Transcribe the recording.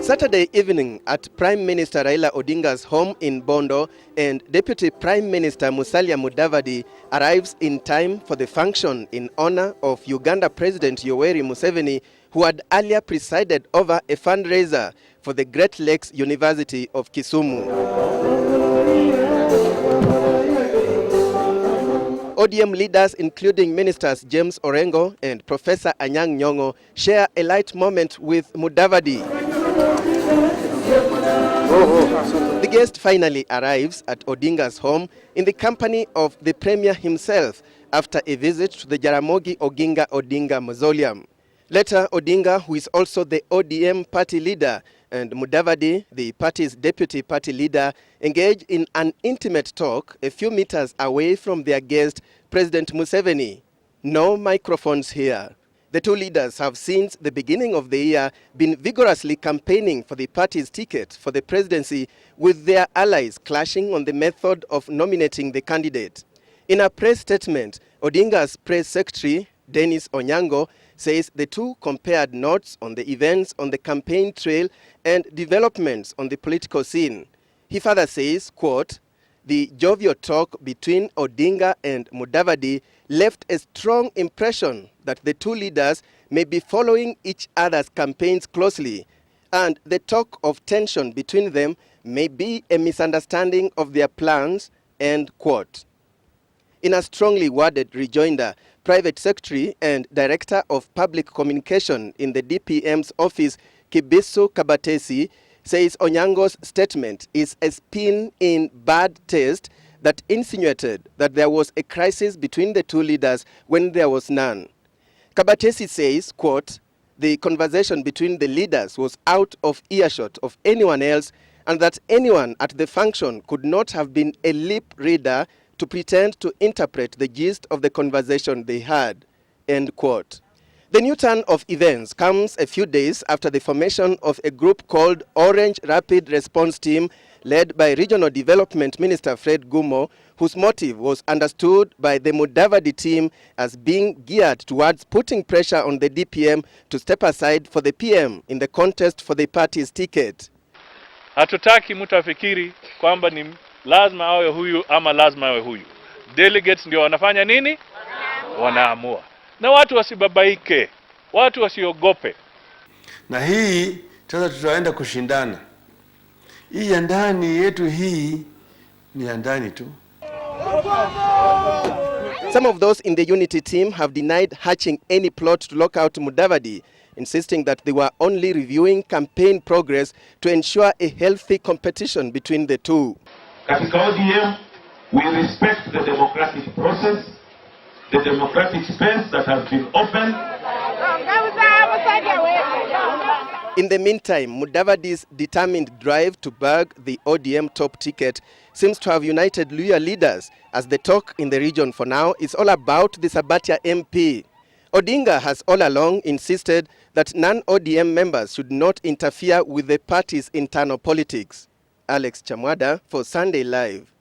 Saturday evening at Prime Minister Raila Odinga's home in Bondo, and Deputy Prime Minister Musalia Mudavadi arrives in time for the function in honor of Ugandan President Yoweri Museveni, who had earlier presided over a fundraiser for the Great Lakes University of Kisumu. ODM leaders, including Ministers James Orengo and Professor Anyang' Nyong'o, share a light moment with Mudavadi. The guest finally arrives at Odinga's home in the company of the Premier himself after a visit to the Jaramogi Oginga Odinga Mausoleum. Later, Odinga, who is also the ODM party leader, and Mudavadi, the party's deputy party leader, engaged in an intimate talk a few meters away from their guest, President Museveni. No microphones here. The two leaders have since the beginning of the year been vigorously campaigning for the party's ticket for the presidency, with their allies clashing on the method of nominating the candidate. In a press statement, Odinga's press secretary, Dennis Onyango, says the two compared notes on the events on the campaign trail and developments on the political scene. He further says, quote, "The jovial talk between Odinga and Mudavadi left a strong impression that the two leaders may be following each other's campaigns closely, and the talk of tension between them may be a misunderstanding of their plans," end quote. In a strongly worded rejoinder, Private Secretary and Director of Public Communication in the DPM's office, Kibisu Kabatesi, says Onyango's statement is a spin in bad taste that insinuated that there was a crisis between the two leaders when there was none. Kabatesi says, quote, "The conversation between the leaders was out of earshot of anyone else, and that anyone at the function could not have been a lip reader to pretend to interpret the gist of the conversation they had," end quote. The new turn of events comes a few days after the formation of a group called Orange Rapid Response Team, led by Regional Development Minister Fred Gumo, whose motive was understood by the Mudavadi team as being geared towards putting pressure on the DPM to step aside for the PM in the contest for the party's ticket. Hatutaki mtu afikiri kwamba ni lazima awe huyu ama lazima awe huyu. Delegates ndio wanafanya nini? Wanaamua. Na watu wasibabaike, watu wasiogope. Na hii sasa tutaenda kushindana. Hii ya ndani yetu, hii ni ya ndani tu. Some of those in the unity team have denied hatching any plot to lock out Mudavadi, insisting that they were only reviewing campaign progress to ensure a healthy competition between the two. Katika ODM, we respect the democratic process, the democratic space that has been opened. In the meantime, Mudavadi's determined drive to bag the ODM top ticket seems to have united Luhya leaders, as the talk in the region for now is all about the Sabatia MP. Odinga has all along insisted that non-ODM members should not interfere with the party's internal politics. Alex Chamwada for Sunday Live.